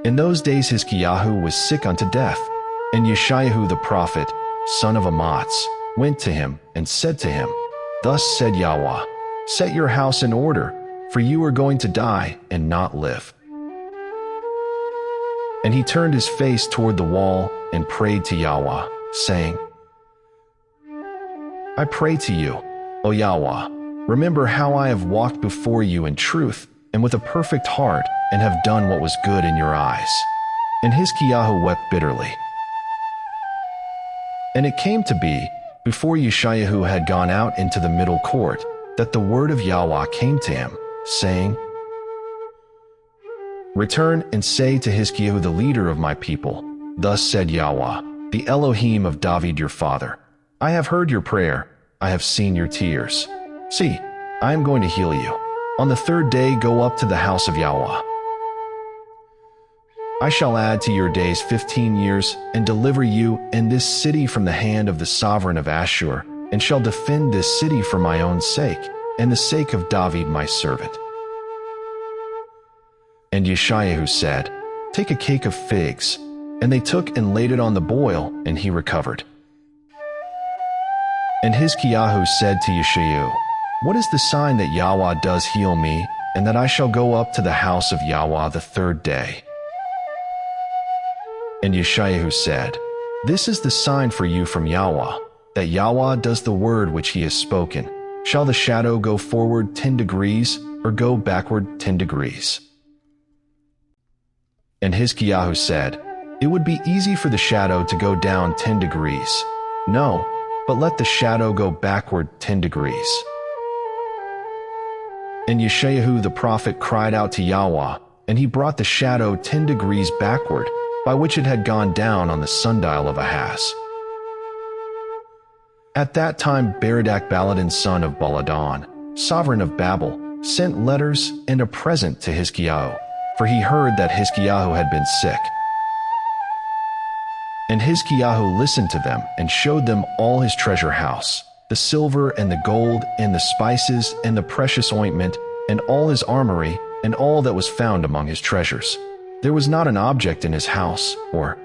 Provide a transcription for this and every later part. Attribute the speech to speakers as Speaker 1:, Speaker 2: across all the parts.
Speaker 1: In those days Hiskiyahu was sick unto death, and Yeshayahu the prophet, son of Amatz, went to him and said to him, Thus said Yahweh, Set your house in order, for you are going to die and not live. And he turned his face toward the wall and prayed to Yahweh, saying, I pray to you, O Yahweh, remember how I have walked before you in truth and with a perfect heart, and have done what was good in your eyes. And Hiskiyahu wept bitterly. And it came to be, before Yeshayahu had gone out into the middle court, that the word of Yahweh came to him, saying, Return and say to Hiskiyahu the leader of my people, Thus said Yahweh, the Elohim of David your father, I have heard your prayer, I have seen your tears. See, I am going to heal you. On the third day go up to the house of Yahweh. I shall add to your days 15 years, and deliver you and this city from the hand of the sovereign of Ashur, and shall defend this city for my own sake, and the sake of David my servant. And Yeshayahu said, Take a cake of figs. And they took and laid it on the boil, and he recovered. And Hiskiyahu said to Yeshayahu, What is the sign that Yahweh does heal me, and that I shall go up to the house of Yahweh the third day? And Yeshayahu said, This is the sign for you from Yahweh, that Yahweh does the word which he has spoken. Shall the shadow go forward 10 degrees, or go backward 10 degrees? And Hiskiyahu said, It would be easy for the shadow to go down 10 degrees. No, but let the shadow go backward 10 degrees. And Yeshayahu the prophet cried out to Yahweh, and he brought the shadow 10 degrees backward, by which it had gone down on the sundial of Ahaz. At that time Berodach Baladan son of Baladan, sovereign of Babel, sent letters and a present to Hiskiyahu, for he heard that Hiskiyahu had been sick. And Hiskiyahu listened to them and showed them all his treasure house, the silver and the gold and the spices and the precious ointment, and all his armory, and all that was found among his treasures. There was not an object in his house, or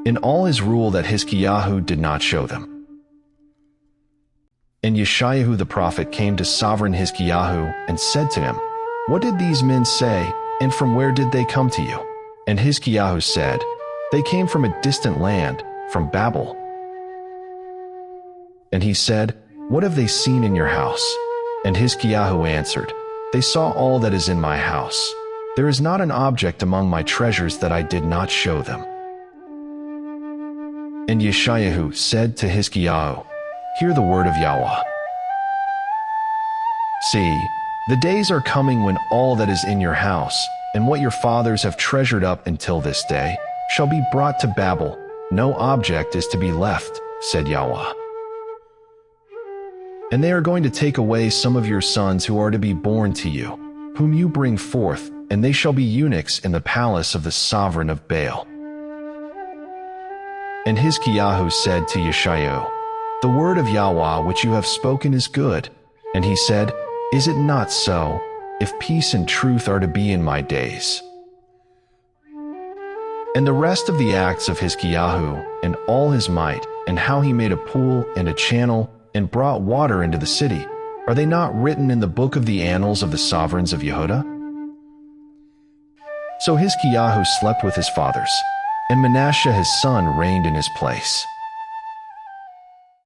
Speaker 1: in all his rule that Hiskiyahu did not show them. And Yeshayahu the prophet came to sovereign Hiskiyahu and said to him, What did these men say, and from where did they come to you? And Hiskiyahu said, They came from a distant land, from Babel. And he said, What have they seen in your house? And Hiskiyahu answered, They saw all that is in my house. There is not an object among my treasures that I did not show them. And Yeshayahu said to Hiskiyahu, Hear the word of Yahweh. See, the days are coming when all that is in your house, and what your fathers have treasured up until this day, shall be brought to Babel. No object is to be left, said Yahweh. And they are going to take away some of your sons who are to be born to you, whom you bring forth, and they shall be eunuchs in the palace of the sovereign of Baal. And Hiskiyahu said to Yeshayahu, The word of Yahweh which you have spoken is good. And he said, Is it not so, if peace and truth are to be in my days? And the rest of the acts of Hiskiyahu, and all his might, and how he made a pool and a channel, and brought water into the city, are they not written in the book of the annals of the sovereigns of Yehudah? So Hiskiyahu slept with his fathers, and Manasseh his son reigned in his place.